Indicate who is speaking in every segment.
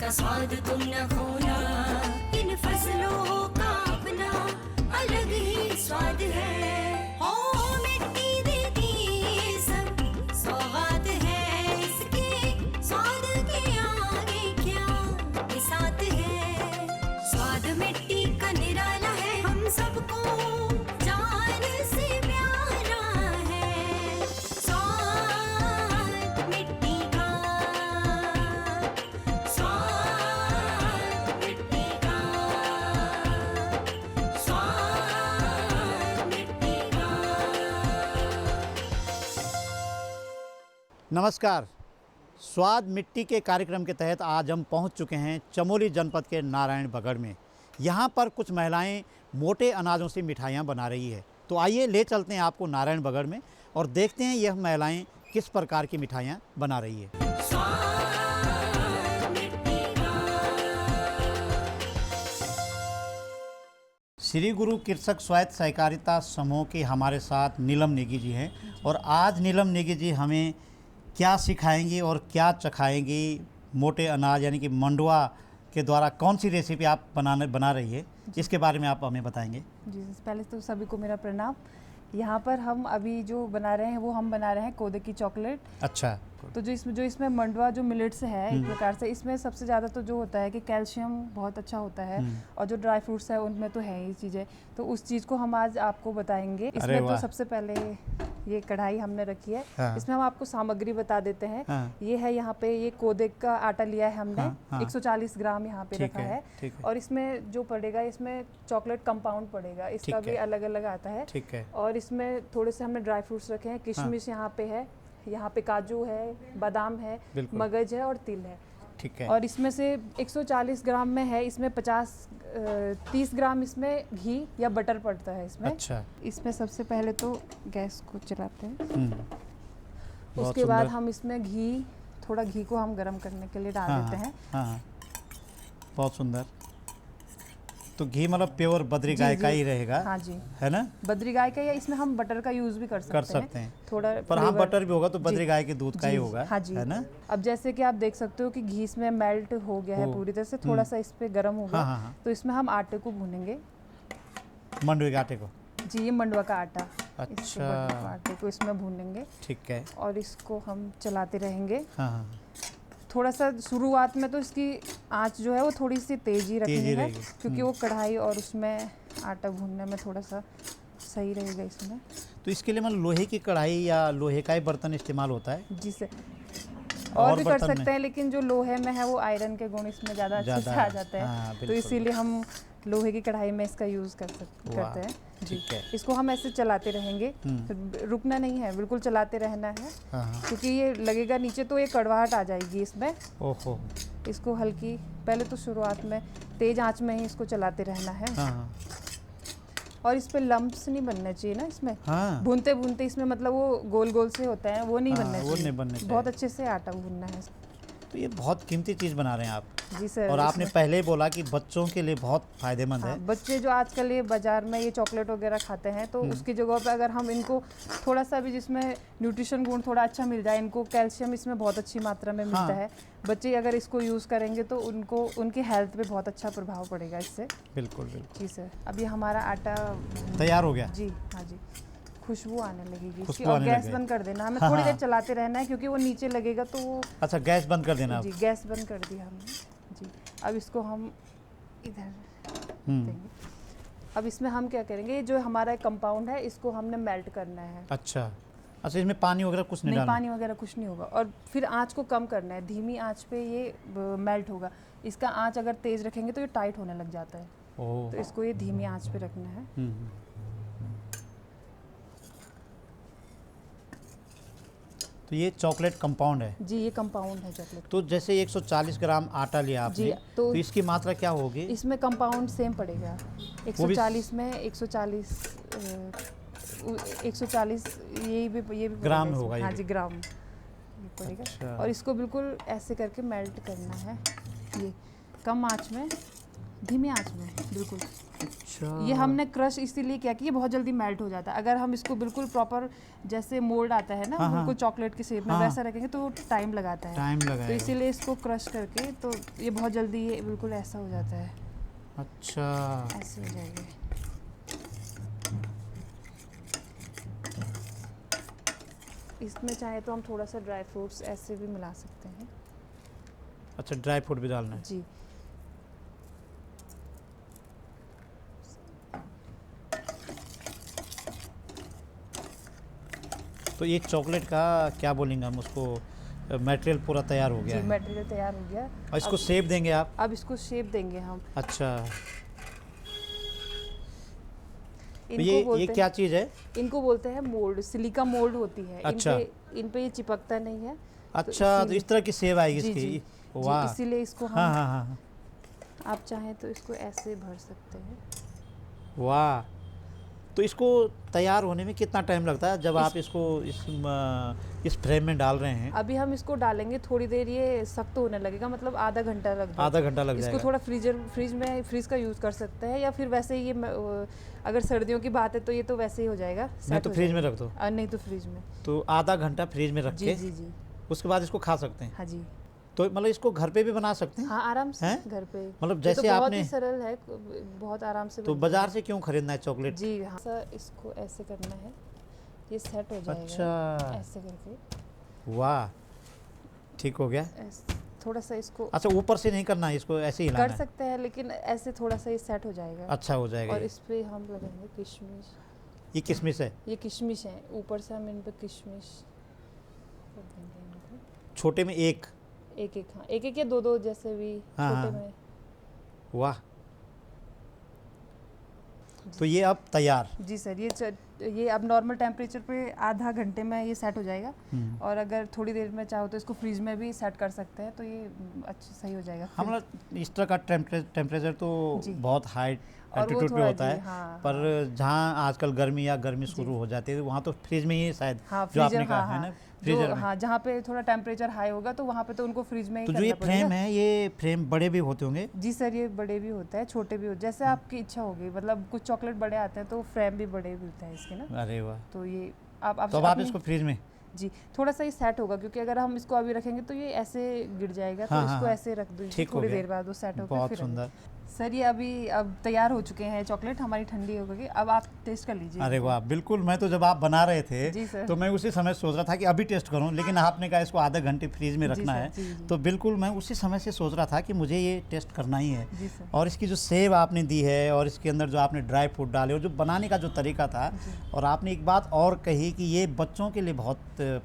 Speaker 1: का स्वाद तुम न खोना, इन फसलों का अपना अलग ही स्वाद है। ओ मिट्टी देती ये सब सौगात है, इसके स्वाद के आगे क्या बिसात है। स्वाद मिट्टी का निराला है, हम सबको जान से प्यारा है। स्वाद मिट्टी का, स्वाद मिट्टी का, स्वाद मिट्टी का।
Speaker 2: नमस्कार। स्वाद मिट्टी के कार्यक्रम के तहत आज हम पहुंच चुके हैं चमोली जनपद के नारायणबगड़ में। यहाँ पर कुछ महिलाएं मोटे अनाजों से मिठाइयाँ बना रही है। तो आइए ले चलते हैं आपको नारायणबगड़ में और देखते हैं यह महिलाएं किस प्रकार की मिठाइयाँ बना रही है।
Speaker 1: स्वाद मिट्टी का।
Speaker 2: श्री गुरु कृषक स्वायत्त सहकारिता समूह के हमारे साथ नीलम नेगी जी हैं और आज नीलम नेगी जी हमें क्या सिखाएंगी और क्या चखाएंगी। मोटे अनाज यानी कि मंडुआ के द्वारा कौन सी रेसिपी आप बना रही है, इसके बारे में आप हमें बताएंगे।
Speaker 3: जी, पहले तो सभी को मेरा प्रणाम। यहाँ पर हम अभी जो बना रहे हैं वो हम बना रहे हैं कोदे की चॉकलेट।
Speaker 2: अच्छा।
Speaker 3: तो जो इसमें मंडुआ जो मिलेट्स है एक प्रकार से, इसमें सबसे ज़्यादा तो जो होता है कि कैल्शियम बहुत अच्छा होता है और जो ड्राई फ्रूट्स है उनमें तो है ही चीज़ें, तो उस चीज़ को हम आज आपको बताएंगे। इसमें तो सबसे पहले ये कढ़ाई हमने रखी है।
Speaker 2: हाँ।
Speaker 3: इसमें हम आपको सामग्री बता देते हैं।
Speaker 2: हाँ।
Speaker 3: ये है यहाँ पे ये कोदे का आटा लिया है हमने।
Speaker 2: हाँ।
Speaker 3: 140 ग्राम यहाँ पे
Speaker 2: ठीक
Speaker 3: रखा
Speaker 2: है,
Speaker 3: है।
Speaker 2: ठीक है।
Speaker 3: और इसमें जो पड़ेगा, इसमें चॉकलेट कंपाउंड पड़ेगा, इसका
Speaker 2: ठीक
Speaker 3: भी
Speaker 2: है।
Speaker 3: अलग अलग आता है।
Speaker 2: ठीक है।
Speaker 3: और इसमें थोड़े से हमने ड्राई फ्रूट्स रखे हैं। किशमिश यहाँ पे है, यहाँ पे काजू है, बादाम है,
Speaker 2: बिल्कुल।
Speaker 3: मगज है और तिल है।
Speaker 2: ठीक है।
Speaker 3: और इसमें से 140 ग्राम में है, इसमें 30 ग्राम इसमें घी या बटर पड़ता है इसमें।
Speaker 2: अच्छा।
Speaker 3: इसमें सबसे पहले तो गैस को चलाते हैं।
Speaker 2: बहुत
Speaker 3: उसके बाद
Speaker 2: सुंदर।
Speaker 3: हम इसमें थोड़ा घी को हम गर्म करने के लिए डाल देते हैं।
Speaker 2: हाँ, बहुत सुंदर। तो घी मतलब प्योर बद्री
Speaker 3: जी,
Speaker 2: गाय का
Speaker 3: जी।
Speaker 2: ही रहेगा।
Speaker 3: हाँ जी,
Speaker 2: है ना।
Speaker 3: बद्री गाय का, या इसमें हम बटर का यूज भी कर सकते हैं। थोड़ा
Speaker 2: पर हाँ,
Speaker 3: flavor-
Speaker 2: बटर भी होगा तो बद्री
Speaker 3: जी।
Speaker 2: गाय के दूध का ही
Speaker 3: जी,
Speaker 2: होगा।
Speaker 3: हाँ जी।
Speaker 2: है ना।
Speaker 3: अब जैसे कि आप देख सकते हो कि घी इसमें मेल्ट हो गया है पूरी तरह से, थोड़ा सा इस पे गर्म हो गया।
Speaker 2: हाँ, हाँ।
Speaker 3: तो इसमें हम आटे को भूनेंगे।
Speaker 2: मंडुए के आटे को।
Speaker 3: जी, ये मंडुआ का आटा।
Speaker 2: अच्छा।
Speaker 3: इसको मंडुआ का आटे को इसमें भूनेंगे
Speaker 2: ठीक है।
Speaker 3: और इसको हम चलाते रहेंगे।
Speaker 2: हाँ, हाँ।
Speaker 3: थोड़ा सा शुरुआत में तो इसकी आंच जो है वो थोड़ी सी तेजी रखनी है,
Speaker 2: रहेगी।
Speaker 3: क्योंकि वो कढ़ाई और उसमें आटा भूनने में थोड़ा सा सही रहेगा इसमें।
Speaker 2: तो इसके लिए मतलब लोहे की कढ़ाई या लोहे का ही बर्तन इस्तेमाल होता है।
Speaker 3: जी सर, और भी कर
Speaker 2: बर्तन
Speaker 3: सकते
Speaker 2: में?
Speaker 3: हैं, लेकिन जो लोहे में है वो आयरन के गुण इसमें ज़्यादा अच्छे से आ जाते
Speaker 2: हाँ,
Speaker 3: हैं। तो
Speaker 2: बिल्कुल।
Speaker 3: इसीलिए हम लोहे की कढ़ाई में इसका यूज़ करते हैं। जी,
Speaker 2: ठीक है।
Speaker 3: इसको हम ऐसे चलाते रहेंगे, रुकना नहीं है, बिल्कुल चलाते रहना है।
Speaker 2: हाँ, हाँ।
Speaker 3: क्योंकि ये लगेगा नीचे तो ये कड़वाहट आ जाएगी इसमें।
Speaker 2: ओहो।
Speaker 3: इसको हल्की, पहले तो शुरुआत में तेज आंच में ही इसको चलाते रहना है।
Speaker 2: हाँ, हाँ।
Speaker 3: और इस पे लम्प्स नहीं बनने चाहिए ना इसमें।
Speaker 2: हाँ।
Speaker 3: भूनते भूनते इसमें मतलब वो गोल गोल से होता है, वो नहीं
Speaker 2: हाँ,
Speaker 3: बनने
Speaker 2: वो
Speaker 3: चाहिए।
Speaker 2: नहीं बनने चाहिए।
Speaker 3: बहुत अच्छे से आटा भूनना है।
Speaker 2: तो ये बहुत कीमती चीज़ बना रहे हैं आप।
Speaker 3: जी सर।
Speaker 2: और आपने
Speaker 3: इसमें-
Speaker 2: पहले ही बोला कि बच्चों के लिए बहुत फायदेमंद
Speaker 3: हाँ,
Speaker 2: है।
Speaker 3: बच्चे जो आजकल ये बाजार में ये चॉकलेट वगैरह खाते हैं, तो उसकी जगह पे अगर हम इनको थोड़ा सा भी, जिसमें न्यूट्रिशन गुण थोड़ा अच्छा मिल जाए, इनको कैल्शियम इसमें बहुत अच्छी मात्रा में मिलता
Speaker 2: हाँ।
Speaker 3: है, बच्चे अगर इसको यूज़ करेंगे तो उनको उनकी हेल्थ पे बहुत अच्छा प्रभाव पड़ेगा इससे।
Speaker 2: बिल्कुल बिल्कुल।
Speaker 3: जी सर, अभी हमारा आटा
Speaker 2: तैयार हो गया।
Speaker 3: जी, हाँ जी, खुशबू आने लगेगी इसकी।
Speaker 2: खुशबू
Speaker 3: और
Speaker 2: आने
Speaker 3: गैस
Speaker 2: लग
Speaker 3: बंद कर देना, हमें
Speaker 2: हाँ,
Speaker 3: थोड़ी देर
Speaker 2: हाँ।
Speaker 3: चलाते रहना है, क्योंकि वो नीचे लगेगा तो वो।
Speaker 2: अच्छा, गैस बंद कर देना
Speaker 3: जी,
Speaker 2: आप।
Speaker 3: गैस बंद कर दिया हमने। जी, अब इसको हम इधर देंगे। अब इसमें हम क्या करेंगे, ये जो हमारा कंपाउंड है इसको हमने मेल्ट करना है।
Speaker 2: अच्छा। अच्छा, इसमें पानी वगैरह कुछ नहीं
Speaker 3: नहीं,
Speaker 2: डालना।
Speaker 3: पानी वगैरह कुछ नहीं होगा। और फिर आंच को कम करना है, धीमी आंच पे ये मेल्ट होगा। इसका आंच अगर तेज रखेंगे तो ये टाइट होने लग जाता है,
Speaker 2: ओह।
Speaker 3: तो इसको ये धीमी आंच पे रखना है।
Speaker 2: तो ये चॉकलेट कंपाउंड है।
Speaker 3: जी, ये कंपाउंड है चॉकलेट।
Speaker 2: तो जैसे 140 ग्राम आटा लिया आपने,
Speaker 3: जी,
Speaker 2: तो
Speaker 3: तो
Speaker 2: इसकी मात्रा क्या होगी?
Speaker 3: इसमें कंपाउंड सेम पड़ेगा। 140 में 140 ये भी
Speaker 2: ग्राम
Speaker 3: पड़ेगा
Speaker 2: होगा
Speaker 3: इसमें।
Speaker 2: ये
Speaker 3: हाँ
Speaker 2: भी।
Speaker 3: जी, ग्राम ये पड़ेगा।
Speaker 2: अच्छा।
Speaker 3: और इसको बिल्कुल ऐसे करके मेल्ट करना है, ये कम आंच में, धीमी आंच में बिल्कुल।
Speaker 2: अच्छा,
Speaker 3: ये हमने क्रश इसीलिए किया कि ये बहुत जल्दी मेल्ट हो जाता है। अगर हम इसको बिल्कुल प्रॉपर जैसे मोल्ड आता है ना,
Speaker 2: हाँ, हाँ।
Speaker 3: बिल्कुल चॉकलेट के शेप में
Speaker 2: हाँ।
Speaker 3: वैसा रखेंगे तो टाइम लगाता है।
Speaker 2: टाइम
Speaker 3: तो
Speaker 2: लगाएगा।
Speaker 3: इसीलिए इसको क्रश करके तो ये बहुत जल्दी ये बिल्कुल ऐसा हो जाता है,
Speaker 2: अच्छा,
Speaker 3: ऐसे हो जाएगा। इसमें चाहे तो हम थोड़ा सा ड्राई फ्रूट्स ऐसे भी मिला सकते हैं।
Speaker 2: अच्छा, ड्राई फ्रूट भी डालना है।
Speaker 3: जी,
Speaker 2: तो ये चॉकलेट का क्या बोलेंगे हम उसको, मटेरियल पूरा तैयार हो गया
Speaker 3: जी,
Speaker 2: है
Speaker 3: मटेरियल तैयार हो गया।
Speaker 2: और इसको शेप देंगे आप?
Speaker 3: अब इसको शेप देंगे हम।
Speaker 2: अच्छा, तो
Speaker 3: इनको
Speaker 2: ये
Speaker 3: बोलते
Speaker 2: क्या चीज़ है?
Speaker 3: इनको बोलते हैं मोल्ड, सिलिका मोल्ड होती है।
Speaker 2: अच्छा।
Speaker 3: इन पे ये चिपकता नहीं है।
Speaker 2: अच्छा, तो इस तरह की सेब आएगी
Speaker 3: जी,
Speaker 2: इसकी।
Speaker 3: जी,
Speaker 2: वाह,
Speaker 3: जी, इसीलिए इसको हम
Speaker 2: हाँ हाँ हाँ,
Speaker 3: आप चाहें तो इसको ऐसे भर सकते हैं।
Speaker 2: वाह। तो इसको तैयार होने में कितना टाइम लगता है जब आप इसको इस फ्रेम में डाल रहे हैं?
Speaker 3: अभी हम इसको डालेंगे, थोड़ी देर ये सख्त होने लगेगा, मतलब आधा घंटा लग जाएगा।
Speaker 2: आधा घंटा लग
Speaker 3: इसको
Speaker 2: जाएगा।
Speaker 3: थोड़ा फ्रीज का यूज़ कर सकते हैं, या फिर वैसे ही ये अगर सर्दियों की बात है तो ये तो वैसे ही हो जाएगा।
Speaker 2: नहीं
Speaker 3: सेट
Speaker 2: तो
Speaker 3: हो
Speaker 2: फ्रिज में
Speaker 3: जाएगा।
Speaker 2: रख दो।
Speaker 3: नहीं तो फ्रिज में।
Speaker 2: तो आधा घंटा फ्रिज में रख
Speaker 3: जी
Speaker 2: के
Speaker 3: जी जी,
Speaker 2: उसके बाद इसको खा सकते हैं।
Speaker 3: हाँ जी,
Speaker 2: तो मतलब इसको घर पे भी बना सकते हैं?
Speaker 3: हाँ आराम से
Speaker 2: हैं?
Speaker 3: घर पे।
Speaker 2: मतलब
Speaker 3: ये
Speaker 2: जैसे
Speaker 3: तो बहुत
Speaker 2: आपने,
Speaker 3: ही सरल है, बहुत आराम से
Speaker 2: तो
Speaker 3: बन
Speaker 2: बाजार
Speaker 3: जाएगा।
Speaker 2: से क्यों खरीदना है चॉकलेट?
Speaker 3: जी हाँ, सर इसको ऐसे करना है, ये सेट हो जाएगा।
Speaker 2: अच्छा,
Speaker 3: ऐसे करके
Speaker 2: वाह, ठीक हो गया।
Speaker 3: थोड़ा सा इसको
Speaker 2: अच्छा, ऊपर से नहीं करना है, इसको ऐसे ही
Speaker 3: कर
Speaker 2: हिलाना है?
Speaker 3: सकते हैं, लेकिन ऐसे थोड़ा सा ये सेट हो जाएगा।
Speaker 2: अच्छा हो जाएगा
Speaker 3: और
Speaker 2: ये।
Speaker 3: इस पे हम लगाएंगे किशमिश।
Speaker 2: ये किशमिश है?
Speaker 3: ये किशमिश है, ऊपर से हम इन पे किशमिश कर देंगे इनको।
Speaker 2: छोटे में एक?
Speaker 3: एक एक, हाँ, एक एक या दो दो जैसे भी,
Speaker 2: हाँ,
Speaker 3: छोटे
Speaker 2: हाँ।
Speaker 3: में।
Speaker 2: वाह, तो ये अब तैयार?
Speaker 3: जी सर, ये अब नॉर्मल टेम्परेचर पे आधा घंटे में ये सेट हो जाएगा। और अगर थोड़ी देर में चाहो तो इसको फ्रीज में भी सेट कर सकते हैं, तो ये अच्छा सही हो जाएगा।
Speaker 2: हम लोग इस तरह का टेम्परेचर तो
Speaker 3: जी।
Speaker 2: बहुत हाई
Speaker 3: और वो
Speaker 2: एल्टीट्यूड पे
Speaker 3: थोड़ा
Speaker 2: होता
Speaker 3: जी,
Speaker 2: है,
Speaker 3: हाँ,
Speaker 2: पर जहाँ आजकल गर्मी शुरू हो जाती है वहाँ तो फ्रिज में ही शायद,
Speaker 3: हाँ,
Speaker 2: जो आपने
Speaker 3: फ्रीजर,
Speaker 2: कहा
Speaker 3: हाँ,
Speaker 2: है ना,
Speaker 3: हाँ,
Speaker 2: फ्रीजर में।
Speaker 3: हाँ, जहाँ पे थोड़ा टेम्परेचर हाई होगा तो वहाँ पे तो उनको फ्रीज में ही
Speaker 2: तो जो ये
Speaker 3: करना पड़ेगा।
Speaker 2: फ्रेम है, ये फ्रेम बड़े भी होते होंगे?
Speaker 3: जी सर, ये बड़े भी होता है, छोटे भी होते हैं, जैसे आपकी इच्छा होगी। मतलब कुछ चॉकलेट बड़े आते हैं तो फ्रेम भी बड़े भी होता है इसके ना।
Speaker 2: अरे वाह,
Speaker 3: तो ये आप
Speaker 2: तो अब आप
Speaker 3: अपनी-
Speaker 2: इसको फ्रिज में?
Speaker 3: जी, थोड़ा सा ये सेट होगा, क्योंकि अगर हम इसको अभी रखेंगे तो ये ऐसे गिर जाएगा। तो
Speaker 2: हाँ, हाँ,
Speaker 3: इसको
Speaker 2: हाँ।
Speaker 3: ऐसे रख दीजिए,
Speaker 2: ठीक हो
Speaker 3: थोड़ी
Speaker 2: गया।
Speaker 3: देर बाद वो सेट होकर
Speaker 2: बहुत
Speaker 3: फिर
Speaker 2: सुंदर।
Speaker 3: सर ये अब तैयार हो चुके हैं चॉकलेट, हमारी ठंडी हो गई। अब आप टेस्ट कर लीजिए।
Speaker 2: अरे वाह, बिल्कुल। मैं तो जब आप बना रहे थे
Speaker 3: जी सर।
Speaker 2: तो मैं उसी समय सोच रहा था कि अभी टेस्ट करूं, लेकिन आपने कहा इसको आधा घंटे फ्रीज में
Speaker 3: जी
Speaker 2: रखना
Speaker 3: सर,
Speaker 2: है,
Speaker 3: जी, जी।
Speaker 2: तो बिल्कुल मैं उसी समय से सोच रहा था कि मुझे ये टेस्ट करना ही है।
Speaker 3: जी सर।
Speaker 2: और इसकी जो सेब आपने दी है और इसके अंदर जो आपने ड्राई फ्रूट डाले और जो बनाने का जो तरीका था, और आपने एक बात और कही कि ये बच्चों के लिए बहुत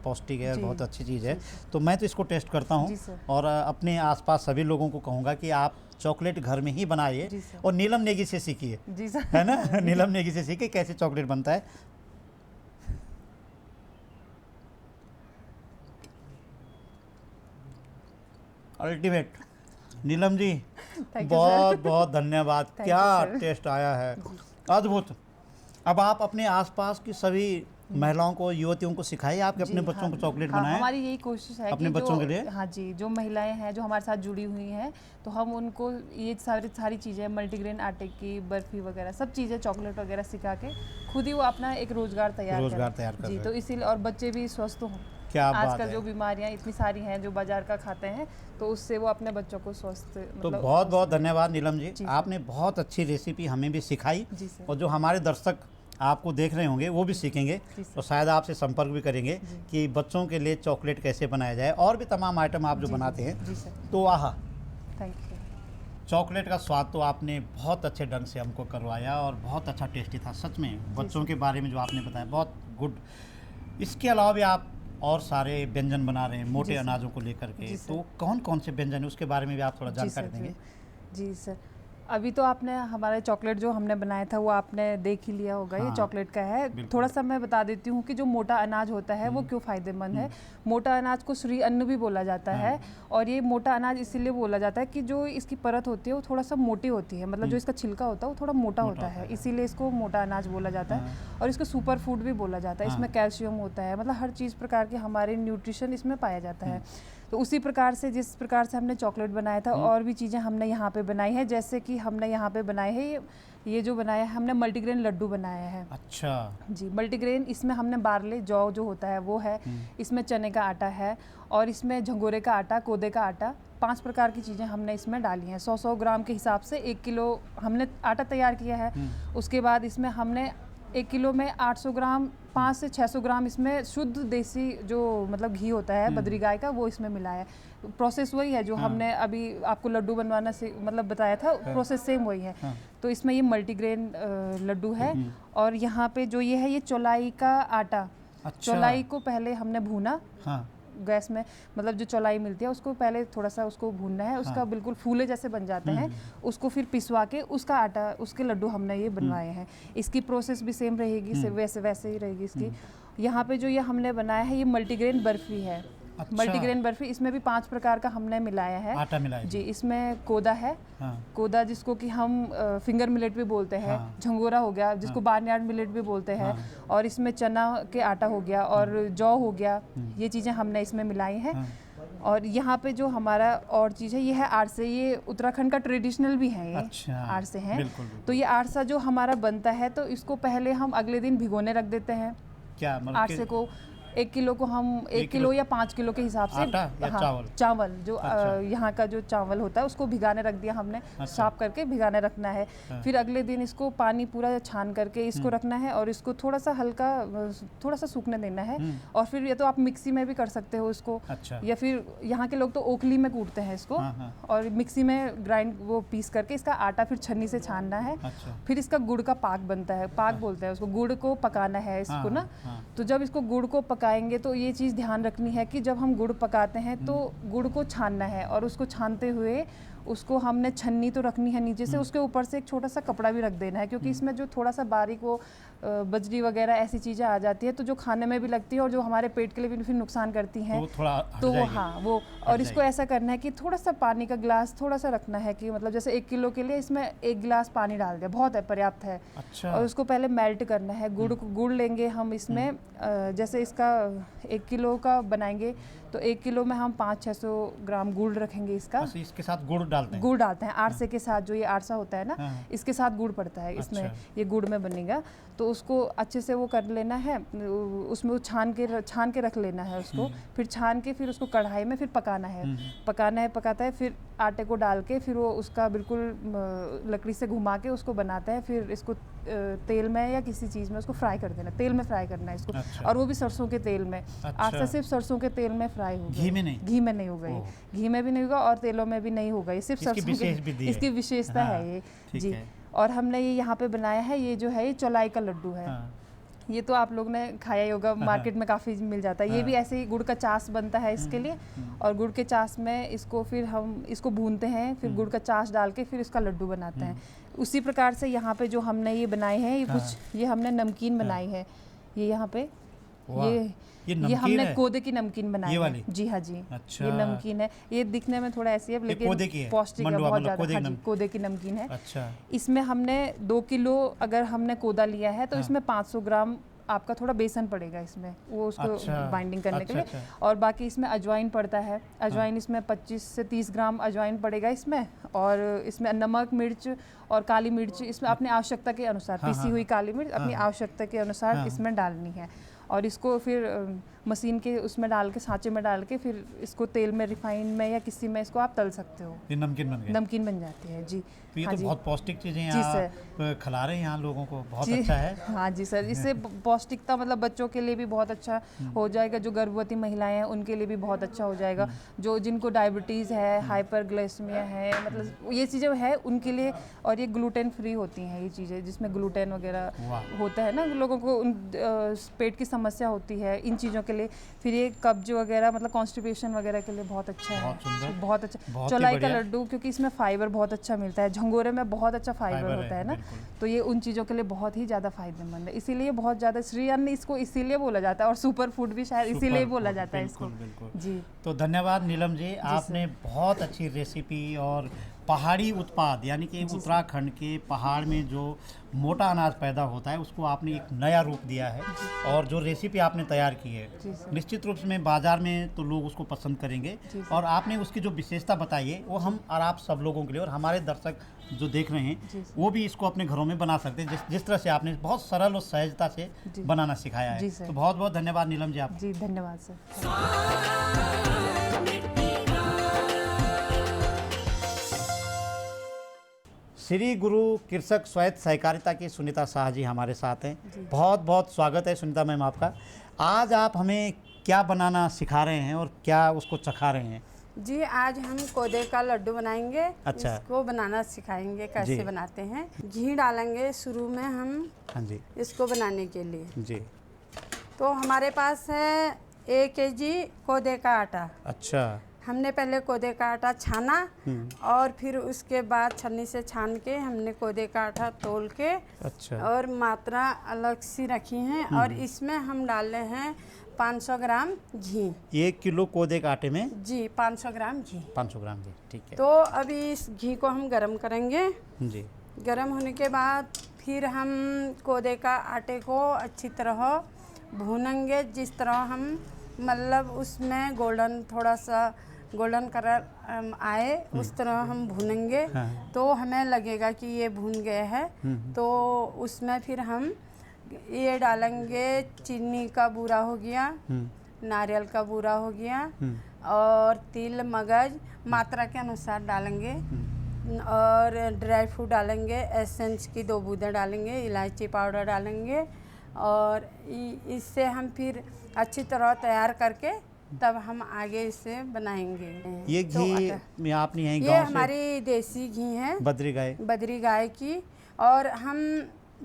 Speaker 2: पौष्टिक है और
Speaker 3: जी,
Speaker 2: बहुत अच्छी चीज़ है,
Speaker 3: जी सर।
Speaker 2: तो मैं तो इसको टेस्ट करता हूँ
Speaker 3: जी सर।
Speaker 2: और अपने आसपास सभी लोगों को कहूँगा कि आप चॉकलेट घर में ही बनाइए
Speaker 3: जी सर।
Speaker 2: और नीलम नेगी से सीखिए,
Speaker 3: जी सर।
Speaker 2: है ना? नीलम नेगी से सीखिए कैसे चॉकलेट बनता है। Ultimate. Neelam ji,
Speaker 3: Thank you,
Speaker 2: बहुत
Speaker 3: sir.
Speaker 2: बहुत धन्यवाद।
Speaker 3: Thank
Speaker 2: क्या
Speaker 3: you, sir.
Speaker 2: टेस्ट आया है, अद्भुत। अब आप अपने आसपास की सभी महिलाओं को, युवतियों को सिखाइए, आपके अपने
Speaker 3: जी,
Speaker 2: बच्चों
Speaker 3: हाँ,
Speaker 2: को चॉकलेट
Speaker 3: हाँ,
Speaker 2: बनाएं।
Speaker 3: हमारी यही कोशिश है
Speaker 2: अपने
Speaker 3: कि
Speaker 2: बच्चों
Speaker 3: जो,
Speaker 2: के लिए?
Speaker 3: हाँ जी, जो महिलाएं हैं जो हमारे साथ जुड़ी हुई हैं, तो हम उनको ये सारी चीज़ें, मल्टीग्रेन आटे की बर्फ़ी वगैरह सब चीज़ें, चॉकलेट वगैरह सिखा के खुद ही वो अपना एक रोज़गार तैयार
Speaker 2: कर
Speaker 3: जी,
Speaker 2: रहे
Speaker 3: तो इसीलिए, और बच्चे भी स्वस्थ हों।
Speaker 2: क्या बात
Speaker 3: आजकल
Speaker 2: है।
Speaker 3: जो बीमारियां इतनी सारी हैं जो बाजार का खाते हैं, तो उससे वो अपने बच्चों को स्वस्थ,
Speaker 2: तो
Speaker 3: मतलब
Speaker 2: बहुत बहुत धन्यवाद नीलम जी,
Speaker 3: जी,
Speaker 2: आपने बहुत अच्छी रेसिपी हमें भी सिखाई,
Speaker 3: जी सर।
Speaker 2: और जो हमारे दर्शक आपको देख रहे होंगे वो भी सीखेंगे,
Speaker 3: जी सर।
Speaker 2: तो शायद आपसे संपर्क भी करेंगे
Speaker 3: जी।
Speaker 2: कि बच्चों के लिए चॉकलेट कैसे बनाया जाए, और भी तमाम आइटम आप जो
Speaker 3: जी,
Speaker 2: बनाते हैं।
Speaker 3: जी सर,
Speaker 2: तो आहा,
Speaker 3: थैंक यू।
Speaker 2: चॉकलेट का स्वाद तो आपने बहुत अच्छे ढंग से हमको करवाया और बहुत अच्छा टेस्टी था सच में। बच्चों के बारे में जो आपने बताया बहुत गुड। इसके अलावा भी आप और सारे व्यंजन बना रहे हैं मोटे
Speaker 3: जी सर।
Speaker 2: अनाजों को लेकर के,
Speaker 3: जी सर।
Speaker 2: तो कौन कौन से व्यंजन है उसके बारे में भी आप थोड़ा
Speaker 3: जी
Speaker 2: जानकारी
Speaker 3: सर,
Speaker 2: देंगे?
Speaker 3: जी सर, अभी तो आपने हमारे चॉकलेट जो हमने बनाया था वो आपने देख ही लिया होगा।
Speaker 2: हाँ,
Speaker 3: ये चॉकलेट का है।
Speaker 2: बिल्कुल।
Speaker 3: थोड़ा सा मैं बता देती हूँ कि जो मोटा अनाज होता है वो क्यों फ़ायदेमंद है। मोटा अनाज को श्री अन्न भी बोला जाता है, और ये मोटा अनाज इसीलिए बोला जाता है कि जो इसकी परत होती है वो थोड़ा सा मोटी होती है, मतलब जो इसका छिलका होता है वो थोड़ा मोटा होता है, इसीलिए इसको मोटा अनाज बोला जाता है। और इसको सुपर फूड भी बोला जाता है। इसमें कैल्शियम होता है, मतलब हर चीज़ प्रकार के हमारे न्यूट्रिशन इसमें पाया जाता है। तो उसी प्रकार से जिस प्रकार से हमने चॉकलेट बनाया था और भी चीज़ें हमने यहाँ पे बनाई है, जैसे कि हमने यहाँ पे बनाए हैं ये जो बनाया है हमने मल्टीग्रेन लड्डू बनाया है।
Speaker 2: अच्छा
Speaker 3: जी, मल्टीग्रेन, इसमें हमने बार्ले जौ जो होता है वो है, इसमें चने का आटा है और इसमें झंगोरे का आटा, कोदे का आटा, 5 प्रकार की चीज़ें हमने इसमें डाली हैं। 100-100 ग्राम के हिसाब से 1 किलो हमने आटा तैयार किया है। उसके बाद इसमें हमने 1 किलो में 800 ग्राम 500 से 600 ग्राम इसमें शुद्ध देसी जो मतलब घी होता है बद्री गाय का, वो इसमें मिला है। प्रोसेस वही है जो हमने अभी आपको लड्डू बनवाना से मतलब बताया था, प्रोसेस सेम वही है। तो इसमें ये मल्टीग्रेन लड्डू है और यहाँ पे जो ये है ये चौलाई का आटा।
Speaker 2: अच्छा।
Speaker 3: चौलाई को पहले हमने भूना गैस में, मतलब जो चौलाई मिलती है उसको पहले थोड़ा सा उसको भूनना है, उसका बिल्कुल फूले जैसे बन जाते हैं, उसको फिर पिसवा के उसका आटा, उसके लड्डू हमने ये बनवाए हैं। इसकी प्रोसेस भी सेम रहेगी, वैसे ही रहेगी इसकी। यहाँ पे जो ये हमने बनाया है ये मल्टीग्रेन बर्फी है।
Speaker 2: अच्छा।
Speaker 3: मल्टीग्रेन बर्फी, इसमें भी 5 प्रकार का हमने मिलाया है,
Speaker 2: आटा मिलाया
Speaker 3: जी। इसमें कोदा है, कोदा जिसको कि हम फिंगर मिलेट भी बोलते हैं, झंगोरा हो गया जिसको बार्नयार्ड मिलेट भी बोलते हैं, और इसमें चना के आटा हो गया और जौ हो गया, ये चीज़ें हमने इसमें मिलाई हैं। और यहाँ पे जो हमारा और चीज़ है ये है आरसे, ये उत्तराखंड का ट्रेडिशनल भी है ये।
Speaker 2: अच्छा।
Speaker 3: आरसे हैं।
Speaker 2: बिल्कुल, बिल्कुल।
Speaker 3: तो ये आरसा जो हमारा बनता है तो इसको पहले हम अगले दिन भिगोने रख देते हैं।
Speaker 2: क्या मतलब
Speaker 3: आरसे को 1 किलो को हम 1 किलो या 5 किलो के हिसाब से
Speaker 2: आटा या चावल?
Speaker 3: चावल जो
Speaker 2: अच्छा।
Speaker 3: यहाँ का जो चावल होता है उसको भिगाने रख दिया हमने।
Speaker 2: अच्छा।
Speaker 3: साफ करके भिगाने रखना है। फिर अगले दिन इसको पानी पूरा छान करके इसको रखना है और इसको थोड़ा सा हल्का थोड़ा सा सूखने देना है। और फिर या तो आप मिक्सी में भी कर सकते हो इसको।
Speaker 2: अच्छा।
Speaker 3: या फिर यहाँ के लोग तो ओखली में कूटते हैं इसको। और मिक्सी में ग्राइंड वो पीस करके इसका आटा फिर छन्नी से छानना है।
Speaker 2: अच्छा।
Speaker 3: फिर इसका गुड़ का पाक बनता है, पाक बोलते हैं उसको, गुड़ को पकाना है इसको ना। तो जब इसको गुड़ को पकाएंगे तो ये चीज़ ध्यान रखनी है कि जब हम गुड़ पकाते हैं तो गुड़ को छानना है और उसको छानते हुए उसको हमने छन्नी तो रखनी है नीचे से, उसके ऊपर से एक छोटा सा कपड़ा भी रख देना है, क्योंकि इसमें जो थोड़ा सा बारीक वो बजरी वगैरह ऐसी चीज़ें आ जाती है तो जो खाने में भी लगती है और जो हमारे पेट के लिए भी फिर नुकसान करती हैं, तो वो और इसको ऐसा करना है कि थोड़ा सा पानी का गिलास थोड़ा सा रखना है कि मतलब जैसे 1 किलो के लिए इसमें 1 गिलास पानी डाल दिया, बहुत है, पर्याप्त है।
Speaker 2: अच्छा।
Speaker 3: और उसको पहले मेल्ट करना है। गुड़ लेंगे हम इसमें, जैसे इसका 1 किलो का बनाएंगे तो 1 किलो में हम 500-600 ग्राम गुड़ रखेंगे इसका।
Speaker 2: अच्छा, इसके साथ गुड़ डालते हैं?
Speaker 3: गुड़ डालते हैं आरसे के साथ, जो ये आरसा होता है ना, इसके साथ गुड़ पड़ता है इसमें।
Speaker 2: अच्छा।
Speaker 3: ये गुड़ में बनेगा तो उसको अच्छे से वो कर लेना है, उसमें वो छान के रख लेना है उसको। फिर छान के फिर उसको कढ़ाई में फिर पकाना है। पकाता है फिर आटे को डाल के फिर वो उसका बिल्कुल लकड़ी से घुमा के उसको बनाते हैं। फिर इसको तेल में या किसी चीज़ में उसको फ्राई कर देना, तेल में फ्राई करना है इसको।
Speaker 2: अच्छा।
Speaker 3: और वो भी सरसों के तेल में।
Speaker 2: अच्छा।
Speaker 3: आरसा सिर्फ सरसों के तेल में फ्राई होगा,
Speaker 2: घी में नहीं?
Speaker 3: घी में नहीं होगा ये, घी में भी नहीं होगा और तेलों में भी नहीं होगा, ये सिर्फ सरसों के, इसकी विशेषता है ये जी। और हमने ये यहाँ पे बनाया है, ये जो है ये चौलाई का लड्डू है। ये तो आप लोग ने खाया ही होगा, मार्केट में काफ़ी मिल जाता है। ये भी ऐसे ही गुड़ का चास बनता है इसके लिए, और गुड़ के चास में इसको फिर हम इसको भूनते हैं, फिर गुड़ का चास डाल के फिर इसका लड्डू बनाते हैं। उसी प्रकार से यहाँ पे जो हमने ये बनाए हैं, ये कुछ ये हमने नमकीन बनाई है। ये यहाँ पे ये हमने कोदे की नमकीन बनाई है। जी हाँ जी।
Speaker 2: अच्छा।
Speaker 3: ये नमकीन है, ये दिखने में थोड़ा ऐसी है लेकिन पौष्टिक है बहुत ज़्यादा। हाँ जी, कोदे की नमकीन है।
Speaker 2: अच्छा।
Speaker 3: इसमें हमने 2 किलो अगर हमने कोदा लिया है तो इसमें 500 ग्राम आपका थोड़ा बेसन पड़ेगा इसमें, वो उसको बाइंडिंग करने के लिए। और बाकी इसमें अजवाइन पड़ता है, अजवाइन इसमें 25 से 30 ग्राम अजवाइन पड़ेगा इसमें। और इसमें नमक, मिर्च और काली मिर्च इसमें अपनी आवश्यकता के अनुसार, पिसी हुई काली मिर्च अपनी आवश्यकता के अनुसार इसमें डालनी है। और इसको फिर मशीन के उसमें डाल के, सांचे में डाल के फिर इसको तेल में, रिफाइन में या किसी में इसको आप तल सकते हो।
Speaker 2: ये नमकीन बन
Speaker 3: जाती है जी।
Speaker 2: तो ये तो बहुत पौष्टिक चीज़ें आप खिला रहे हैं यहाँ लोगों को, बहुत अच्छा है।
Speaker 3: हाँ जी सर, इससे पौष्टिकता मतलब बच्चों के लिए भी बहुत अच्छा हो जाएगा, जो गर्भवती महिलाएं हैं उनके लिए भी बहुत अच्छा हो जाएगा, जो जिनको डायबिटीज़ है, हाइपरग्लाइसेमिया है, मतलब ये चीज़ें है उनके लिए। और ये ग्लूटेन फ्री होती हैं ये चीज़ें, जिसमें ग्लूटेन वगैरह होता है ना, लोगों को पेट की समस्या होती है इन चीज़ों के लिए। फिर ये कब्ज वगैरह मतलब कॉन्स्टिपेशन वगैरह के लिए बहुत अच्छा है, बहुत अच्छा। चौलाई का लड्डू क्योंकि इसमें फाइबर बहुत अच्छा मिलता है, झंगोरे में बहुत अच्छा फाइबर होता है ना, तो ये उन चीज़ों के लिए बहुत ही ज़्यादा फायदेमंद है। इसीलिए बहुत ज़्यादा श्री अन्न इसको इसीलिए बोला जाता है, और सुपर फूड भी शायद इसीलिए बोला जाता है इसको। जी
Speaker 2: तो धन्यवाद नीलम जी, आपने बहुत अच्छी रेसिपी और पहाड़ी उत्पाद यानी कि उत्तराखंड के पहाड़ में जो मोटा अनाज पैदा होता है उसको आपने एक नया रूप दिया है और जो रेसिपी आपने तैयार की है निश्चित रूप से बाज़ार में तो लोग उसको पसंद करेंगे और आपने उसकी जो विशेषता बताई है वो हम और आप सब लोगों के लिए और हमारे दर्शक जो देख रहे हैं वो भी इसको अपने घरों में बना सकते हैं जिस तरह से आपने बहुत सरल और सहजता से बनाना सिखाया है। तो बहुत बहुत धन्यवाद नीलम जी आप।
Speaker 3: जी धन्यवाद सर।
Speaker 2: श्री गुरु कृषक स्वायत्त सहकारिता की सुनीता शाह जी हमारे साथ हैं। बहुत बहुत स्वागत है सुनीता मैम आपका। आज आप हमें क्या बनाना सिखा रहे हैं और क्या उसको चखा रहे हैं?
Speaker 4: जी आज हम कोदे का लड्डू बनाएंगे।
Speaker 2: अच्छा।
Speaker 4: इसको बनाना सिखाएंगे कैसे बनाते हैं। घी डालेंगे शुरू में हम।
Speaker 2: हाँ जी। इसको
Speaker 4: बनाने के लिए
Speaker 2: जी।
Speaker 4: तो हमारे पास है 1 kg कोदे का आटा।
Speaker 2: अच्छा।
Speaker 4: हमने पहले कोदे का आटा छाना और फिर उसके बाद छन्नी से छान के हमने कोदे का आटा तोल के
Speaker 2: अच्छा
Speaker 4: और मात्रा अलग सी रखी है और इसमें हम डाल रहे हैं 500 ग्राम घी।
Speaker 2: 1 किलो कोदे के आटे में
Speaker 4: जी 500 ग्राम घी।
Speaker 2: 500 ग्राम घी, ठीक है।
Speaker 4: तो अभी इस घी को हम गरम करेंगे।
Speaker 2: जी।
Speaker 4: गरम होने के बाद फिर हम कोदे का आटे को अच्छी तरह भूनेंगे। जिस तरह हम मतलब उसमें थोड़ा सा गोल्डन कलर आए उस तरह हम भूनेंगे। तो हमें लगेगा कि ये भून गया है तो उसमें फिर हम ये डालेंगे। चीनी का बूरा हो गया, नारियल का बूरा हो गया और तिल मगज मात्रा के अनुसार डालेंगे और ड्राई फ्रूट डालेंगे। एसेंस की 2 बूंदें डालेंगे, इलायची पाउडर डालेंगे और इससे हम फिर अच्छी तरह तैयार करके तब हम आगे इसे बनाएंगे।
Speaker 2: ये घी में आपने यहीं
Speaker 4: ये
Speaker 2: गांव से
Speaker 4: हमारी देसी घी है,
Speaker 2: बद्री गाय
Speaker 4: की। और हम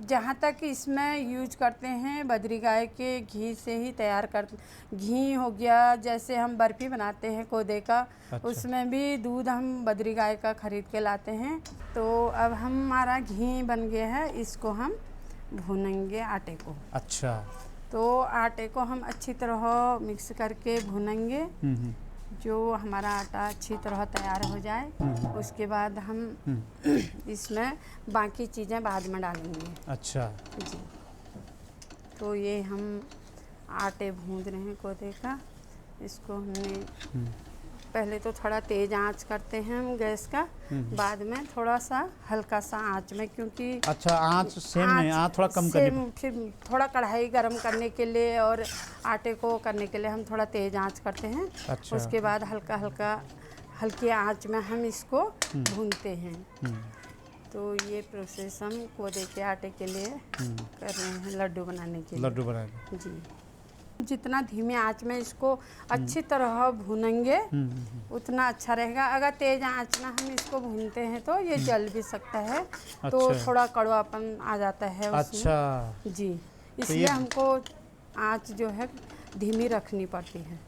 Speaker 4: जहाँ तक इसमें यूज करते हैं बद्री गाय के घी से ही तैयार करते। घी हो गया, जैसे हम बर्फ़ी बनाते हैं कोदे का। अच्छा। उसमें भी दूध हम बद्री गाय का ख़रीद के लाते हैं। तो अब हमारा घी बन गया है, इसको हम भूनेंगे आटे को।
Speaker 2: अच्छा।
Speaker 4: तो आटे को हम अच्छी तरह मिक्स करके भूनेंगे। जो हमारा आटा अच्छी तरह तैयार हो जाए उसके बाद हम इसमें बाकी चीज़ें बाद में डालेंगे।
Speaker 2: अच्छा
Speaker 4: जी। तो ये हम आटे भून रहे हैं कोदे का। इसको हमने पहले तो थोड़ा तेज़ आंच करते हैं हम गैस का, बाद में थोड़ा सा हल्का सा आंच में, क्योंकि
Speaker 2: अच्छा आंच सेम नहीं, आंच थोड़ा कम करनी।
Speaker 4: फिर थोड़ा कढ़ाई गरम करने के लिए और आटे को करने के लिए हम थोड़ा तेज़ आंच करते हैं। अच्छा। उसके बाद हल्की आंच में हम इसको भूनते हैं। तो ये प्रोसेस हम कोदे के आटे के लिए कर रहे हैं लड्डू बनाने के लिए। जी। जितना धीमे आंच में इसको अच्छी तरह भूनेंगे उतना अच्छा रहेगा। अगर तेज आंच में हम इसको भूनते हैं तो ये जल भी सकता है। अच्छा। तो थोड़ा कड़वापन आ जाता है उसमें। अच्छा। जी। इसलिए हमको आंच जो है धीमी रखनी पड़ती है।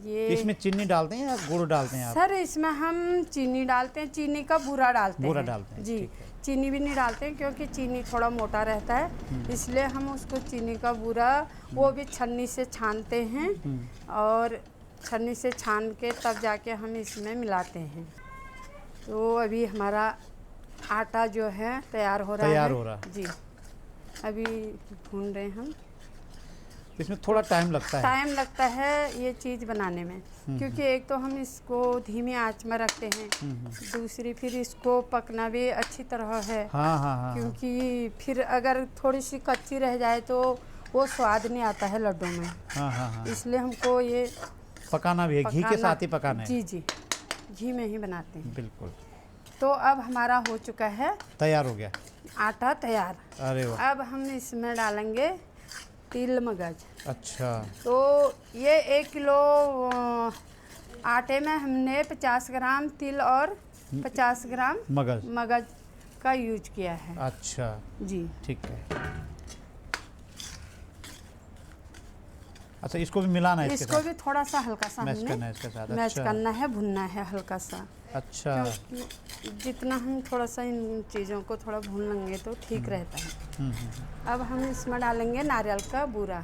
Speaker 4: ये
Speaker 2: इसमें चीनी डालते हैं या गुड़ डालते हैं आप?
Speaker 4: सर इसमें हम चीनी डालते हैं, चीनी का बूरा डालते हैं। जी। चीनी भी नहीं डालते हैं क्योंकि चीनी थोड़ा मोटा रहता है, इसलिए हम उसको चीनी का बूरा वो भी छन्नी से छानते हैं और छन्नी से छान के तब जाके हम इसमें मिलाते हैं। तो अभी हमारा आटा जो है तैयार हो रहा है। जी। अभी भून रहे हम।
Speaker 2: इसमें थोड़ा टाइम लगता है
Speaker 4: ये चीज़ बनाने में, क्योंकि एक तो हम इसको धीमी आंच में रखते हैं, दूसरी फिर इसको पकना भी अच्छी तरह है। हाँ। क्योंकि फिर अगर थोड़ी सी कच्ची रह जाए तो वो स्वाद नहीं आता है लड्डू में। हाँ। इसलिए हमको ये
Speaker 2: पकाना भी है, घी के साथ ही पकाना है।
Speaker 4: जी। घी में ही बनाते हैं।
Speaker 2: बिल्कुल।
Speaker 4: तो अब हमारा हो चुका है,
Speaker 2: तैयार हो गया आटा
Speaker 4: तैयार।
Speaker 2: अरे वाह।
Speaker 4: अब हम इसमें डालेंगे तिल मगज।
Speaker 2: अच्छा।
Speaker 4: तो ये 1 किलो आटे में हमने 50 ग्राम तिल और 50 ग्राम मगज का यूज किया है।
Speaker 2: अच्छा
Speaker 4: जी।
Speaker 2: ठीक है। अच्छा इसको भी मिलाना है?
Speaker 4: इसको भी थोड़ा सा हल्का सा
Speaker 2: मैश करना है इसके साथ।
Speaker 4: मैश करना है, भुनना है हल्का सा।
Speaker 2: अच्छा।
Speaker 4: जितना हम थोड़ा सा इन चीज़ों को थोड़ा भून लेंगे तो ठीक रहता है। अब हम इसमें डालेंगे नारियल का बूरा।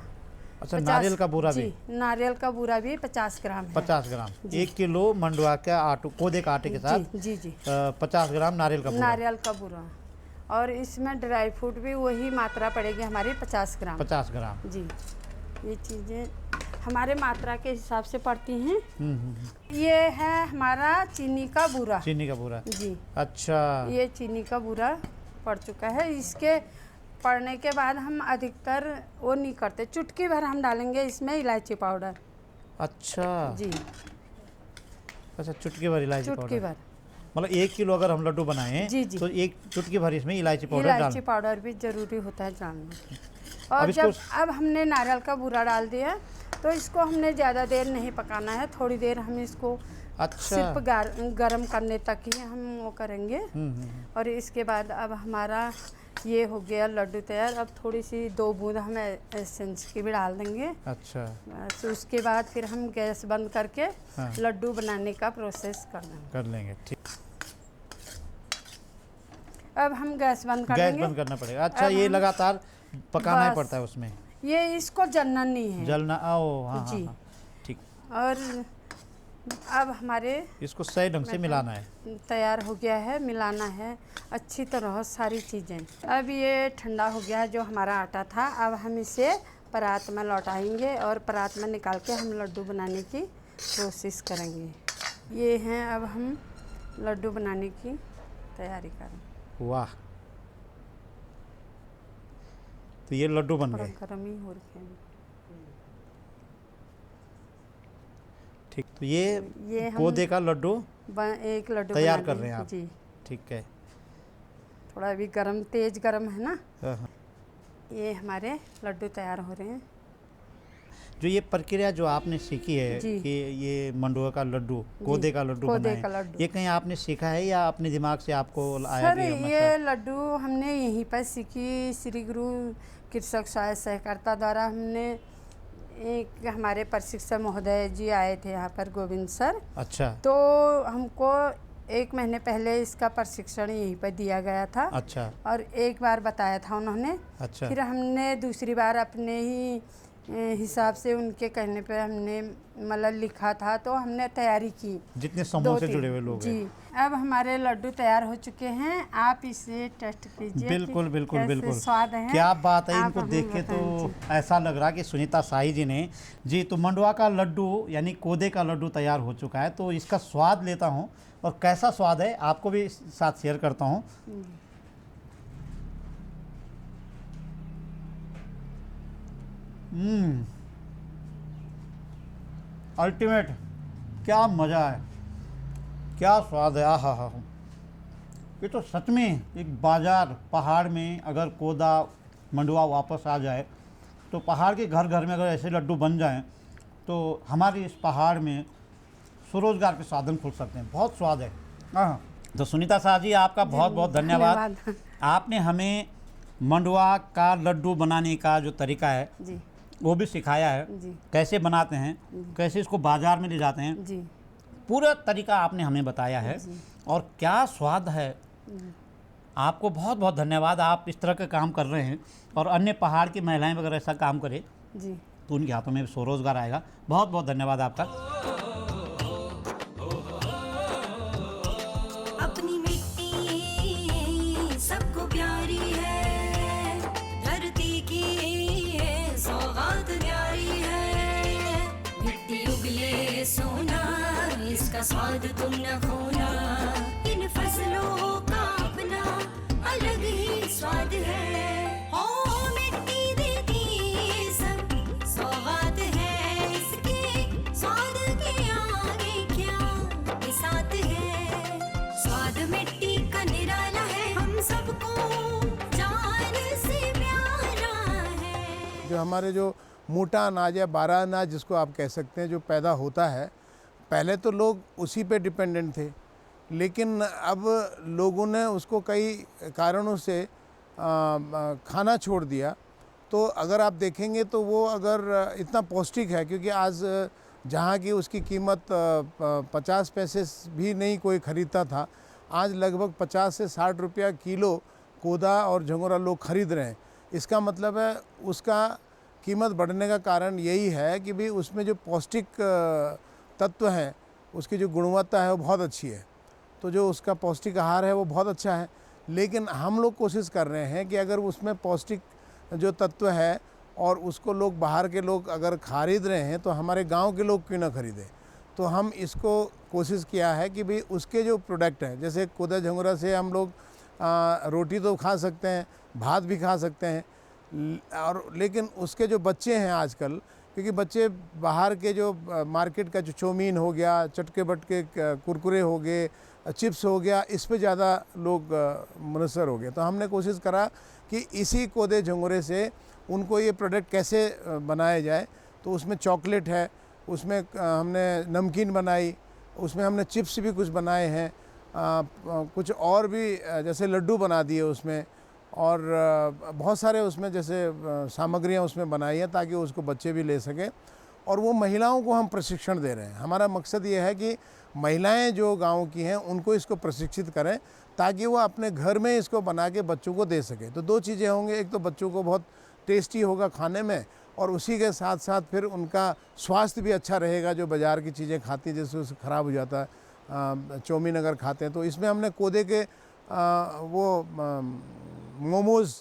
Speaker 2: अच्छा, नारियल का बूरा भी?
Speaker 4: जी, नारियल का बूरा भी 50 ग्राम है।
Speaker 2: 50 ग्राम। 1 किलो मंडुआ के आटे, कोदे के आटे के साथ
Speaker 4: जी जी जी
Speaker 2: 50 ग्राम नारियल का बूरा।
Speaker 4: नारियल का बूरा, और इसमें ड्राई फ्रूट भी वही मात्रा पड़ेगी हमारी 50 ग्राम।
Speaker 2: 50 ग्राम।
Speaker 4: जी, ये चीज़ें हमारे मात्रा के हिसाब से पड़ती हैं। ये है हमारा चीनी का बूरा।
Speaker 2: चीनी का बूरा
Speaker 4: जी।
Speaker 2: अच्छा,
Speaker 4: ये चीनी का बूरा पड़ चुका है। इसके पड़ने के बाद हम अधिकतर वो नहीं करते, चुटकी भर हम डालेंगे इसमें इलायची पाउडर।
Speaker 2: अच्छा
Speaker 4: जी,
Speaker 2: अच्छा, चुटकी भर इलायची
Speaker 4: चुटकी
Speaker 2: पाउडर।
Speaker 4: भर।
Speaker 2: मतलब 1 किलो अगर हम लड्डू बनाएं
Speaker 4: जी, जी।
Speaker 2: तो 1 चुटकी भर इसमें इलायची पाउडर
Speaker 4: इलायची
Speaker 2: डाल।
Speaker 4: पाउडर भी जरूरी होता है डालना। और
Speaker 2: अब
Speaker 4: जब
Speaker 2: इसको-
Speaker 4: अब हमने नारियल का बूरा डाल दिया तो इसको हमने ज़्यादा देर नहीं पकाना है, थोड़ी देर हम इसको
Speaker 2: अच्छा।
Speaker 4: सिर्फ गरम करने तक ही हम वो करेंगे। और इसके बाद अब हमारा ये हो गया लड्डू तैयार। अब थोड़ी सी 2 बूंद हम एसेंस की भी डाल देंगे।
Speaker 2: अच्छा,
Speaker 4: बस उसके बाद फिर हम गैस बंद करके
Speaker 2: हाँ।
Speaker 4: लड्डू बनाने का प्रोसेस कर देंगे।
Speaker 2: कर लेंगे, ठीक।
Speaker 4: अब हम गैस बंद कर
Speaker 2: गैस
Speaker 4: देंगे।
Speaker 2: बंद करना पड़ेगा। अच्छा,
Speaker 4: अब
Speaker 2: ये
Speaker 4: हम-
Speaker 2: लगातार पकाना ही
Speaker 4: बस।
Speaker 2: पड़ता है उसमें?
Speaker 4: ये इसको जलना नहीं है।
Speaker 2: जलना, ओ हाँ हाँ
Speaker 4: जी।
Speaker 2: हाँ, ठीक।
Speaker 4: और अब हमारे
Speaker 2: इसको सही ढंग से मिलाना है।
Speaker 4: तैयार हो गया है, मिलाना है अच्छी तरह सारी चीज़ें। अब ये ठंडा हो गया है जो हमारा आटा था। अब हम इसे परात में लौटाएंगे और परात में निकाल के हम लड्डू बनाने की कोशिश करेंगे। ये हैं, अब हम लड्डू बनाने की तैयारी करें।
Speaker 2: वाह, तो ये लड्डू बन गए।
Speaker 4: गरम ही हो रखे हैं।
Speaker 2: ठीक, तो ये
Speaker 4: हम
Speaker 2: कोदे का लड्डू
Speaker 4: एक लड्डू
Speaker 2: तैयार
Speaker 4: बना
Speaker 2: कर
Speaker 4: लिए।
Speaker 2: रहे हैं आप?
Speaker 4: जी,
Speaker 2: ठीक है।
Speaker 4: थोड़ा अभी गरम, तेज गरम है ना।
Speaker 2: हाँ, हाँ।
Speaker 4: ये हमारे लड्डू तैयार हो रहे हैं।
Speaker 2: जो ये प्रक्रिया जो आपने सीखी है
Speaker 4: जी।
Speaker 2: कि ये मंडुआ का लड्डू, कोदे का लड्डू
Speaker 4: कोदे
Speaker 2: बनाएं,
Speaker 4: का लड्डू।
Speaker 2: ये कहीं आपने सीखा है या अपने दिमाग से आपको आया
Speaker 4: सर,
Speaker 2: कि हम
Speaker 4: ये
Speaker 2: अच्छा-
Speaker 4: लड्डू हमने यहीं पर सीखी। श्री गुरु कृषक सहायता सहकारिता द्वारा हमने एक हमारे प्रशिक्षक महोदय जी आए थे यहाँ पर, गोविंद सर।
Speaker 2: अच्छा
Speaker 4: तो हमको 1 महीने पहले इसका प्रशिक्षण यहीं पर दिया गया था।
Speaker 2: अच्छा
Speaker 4: और एक बार बताया था उन्होंने।
Speaker 2: अच्छा
Speaker 4: फिर हमने दूसरी बार अपने ही हिसाब से उनके कहने पे हमने मतलब लिखा था, तो हमने तैयारी की।
Speaker 2: जितने समूह से
Speaker 4: 2-3
Speaker 2: जुड़े हुए लोग
Speaker 4: जी।
Speaker 2: हैं।
Speaker 4: अब हमारे लड्डू तैयार हो चुके हैं, आप इसे टेस्ट कीजिए।
Speaker 2: बिल्कुल
Speaker 4: कि
Speaker 2: बिल्कुल
Speaker 4: कैसे
Speaker 2: बिल्कुल,
Speaker 4: स्वाद है।
Speaker 2: क्या बात है।
Speaker 4: आप
Speaker 2: इनको
Speaker 4: हमें
Speaker 2: देख के
Speaker 4: बताएं
Speaker 2: तो
Speaker 4: जी।
Speaker 2: ऐसा लग रहा कि सुनीता शाही जी ने जी, तो मंडुआ का लड्डू यानी कोदे का लड्डू तैयार हो चुका है। तो इसका स्वाद लेता हूँ और कैसा स्वाद है आपको भी साथ शेयर करता हूँ। अल्टीमेट, क्या मज़ा है, क्या स्वाद है। आहा हा, ये तो सच में एक बाज़ार पहाड़ में अगर कोदा मंडुआ वापस आ जाए तो पहाड़ के घर घर में अगर ऐसे लड्डू बन जाएं तो हमारे इस पहाड़ में स्वरोजगार के साधन खुल सकते हैं। बहुत स्वाद है। हाँ, तो सुनीता शाह जी, आपका बहुत बहुत धन्यवाद। आपने हमें मंडुआ का लड्डू बनाने का जो तरीका है
Speaker 4: जी
Speaker 2: वो भी सिखाया है,
Speaker 4: जी
Speaker 2: कैसे बनाते हैं, कैसे इसको बाज़ार में ले जाते हैं,
Speaker 4: जी
Speaker 2: पूरा तरीका आपने हमें बताया है। और क्या स्वाद है। आपको बहुत बहुत धन्यवाद। आप इस तरह का काम कर रहे हैं और अन्य पहाड़ की महिलाएं अगर ऐसा काम करें
Speaker 4: जी।
Speaker 2: तो उनके हाथों में स्वरोजगार आएगा। बहुत बहुत धन्यवाद आपका।
Speaker 1: अपनी मिट्टी सबको प्यारी है, धरती की सौगात प्यारी है। मिट्टी उगले सोना, इसका स्वाद तुम न खोना। इन फसलों का अपना अलग ही स्वाद है। ओ मिट्टी देती ये सब सौगात है, इसके स्वाद के आगे क्या बिसात है। स्वाद मिट्टी का निराला है, हम सबको जान से प्यारा है।
Speaker 5: जो हमारे जो मोटा अनाज या बारह अनाज जिसको आप कह सकते हैं, जो पैदा होता है, पहले तो लोग उसी पे डिपेंडेंट थे, लेकिन अब लोगों ने उसको कई कारणों से खाना छोड़ दिया। तो अगर आप देखेंगे तो वो अगर इतना पौष्टिक है, क्योंकि आज जहाँ की उसकी कीमत 50 पैसे भी नहीं कोई ख़रीदता था, आज लगभग 50 से 60 रुपया किलो कोदा और झंगोरा लोग ख़रीद रहे हैं। इसका मतलब है उसका कीमत बढ़ने का कारण यही है कि भी उसमें जो पौष्टिक तत्व हैं, उसकी जो गुणवत्ता है वो बहुत अच्छी है। तो जो उसका पौष्टिक आहार है वो बहुत अच्छा है, लेकिन हम लोग कोशिश कर रहे हैं कि अगर उसमें पौष्टिक जो तत्व है और उसको लोग बाहर के लोग अगर खरीद रहे हैं तो हमारे गांव के लोग क्यों ना खरीदें। तो हम इसको कोशिश किया है कि भाई उसके जो प्रोडक्ट हैं, जैसे कोदा झंगोरा से हम लोग रोटी तो खा सकते हैं, भात भी खा सकते हैं, और लेकिन उसके जो बच्चे हैं आजकल, क्योंकि बच्चे बाहर के जो मार्केट का जो चौमीन हो गया, चटके बटके कुरकुरे हो गए, चिप्स हो गया, इस पे ज़्यादा लोग मुनसर हो गए। तो हमने कोशिश करा कि इसी कोदे झंगोरे से उनको ये प्रोडक्ट कैसे बनाया जाए। तो उसमें चॉकलेट है, उसमें हमने नमकीन बनाई, उसमें हमने चिप्स भी कुछ बनाए हैं, कुछ और भी जैसे लड्डू बना दिए उसमें, और बहुत सारे उसमें जैसे सामग्रियां उसमें बनाई हैं ताकि उसको बच्चे भी ले सकें। और वो महिलाओं को हम प्रशिक्षण दे रहे हैं। हमारा मकसद ये है कि महिलाएं जो गांव की हैं उनको इसको प्रशिक्षित करें ताकि वो अपने घर में इसको बना के बच्चों को दे सकें। तो दो चीज़ें होंगी, एक तो बच्चों को बहुत टेस्टी होगा खाने में, और उसी के साथ साथ फिर उनका स्वास्थ्य भी अच्छा रहेगा। जो बाज़ार की चीज़ें खाती जैसे उससे ख़राब हो जाता है, चौमीन अगर खाते हैं, तो इसमें हमने कोदे के वो मोमोज़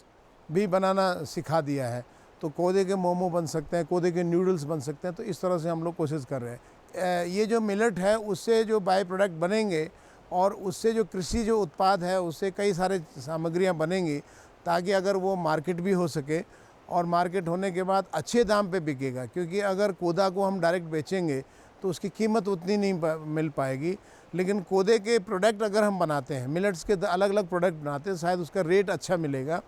Speaker 5: भी बनाना सिखा दिया है। तो कोदे के मोमो बन सकते हैं, कोदे के नूडल्स बन सकते हैं। तो इस तरह से हम लोग कोशिश कर रहे हैं। ये जो मिलेट है उससे जो बाई प्रोडक्ट बनेंगे और उससे जो कृषि जो उत्पाद है उससे कई सारे सामग्रियां बनेंगी, ताकि अगर वो मार्केट भी हो सके, और मार्केट होने के बाद अच्छे दाम पे बिकेगा। क्योंकि अगर कोदा को हम डायरेक्ट बेचेंगे तो उसकी कीमत उतनी नहीं मिल पाएगी, लेकिन कोदे के प्रोडक्ट अगर हम बनाते हैं, मिलेट्स के अलग अलग प्रोडक्ट बनाते हैं, शायद उसका रेट अच्छा मिलेगा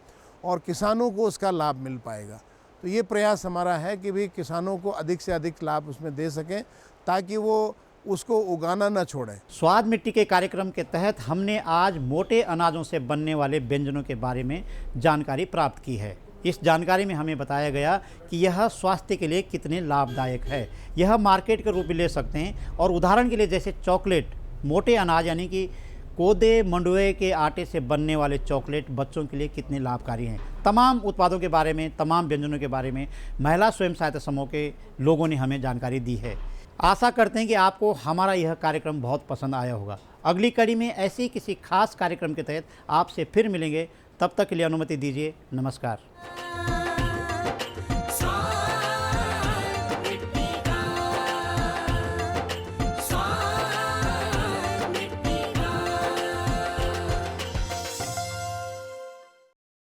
Speaker 5: और किसानों को उसका लाभ मिल पाएगा। तो ये प्रयास हमारा है कि भी किसानों को अधिक से अधिक लाभ उसमें दे सकें ताकि वो उसको उगाना न छोड़ें।
Speaker 2: स्वाद मिट्टी के कार्यक्रम के तहत हमने आज मोटे अनाजों से बनने वाले व्यंजनों के बारे में जानकारी प्राप्त की है। इस जानकारी में हमें बताया गया कि यह स्वास्थ्य के लिए कितने लाभदायक है। यह मार्केट के रूप में ले सकते हैं, और उदाहरण के लिए जैसे चॉकलेट, मोटे अनाज यानी कि कोदे मंडुए के आटे से बनने वाले चॉकलेट बच्चों के लिए कितने लाभकारी हैं। तमाम उत्पादों के बारे में, तमाम व्यंजनों के बारे में महिला स्वयं सहायता समूह के लोगों ने हमें जानकारी दी है। आशा करते हैं कि आपको हमारा यह कार्यक्रम बहुत पसंद आया होगा। अगली कड़ी में ऐसे ही किसी खास कार्यक्रम के तहत आपसे फिर मिलेंगे। तब तक के लिए अनुमति दीजिए। नमस्कार।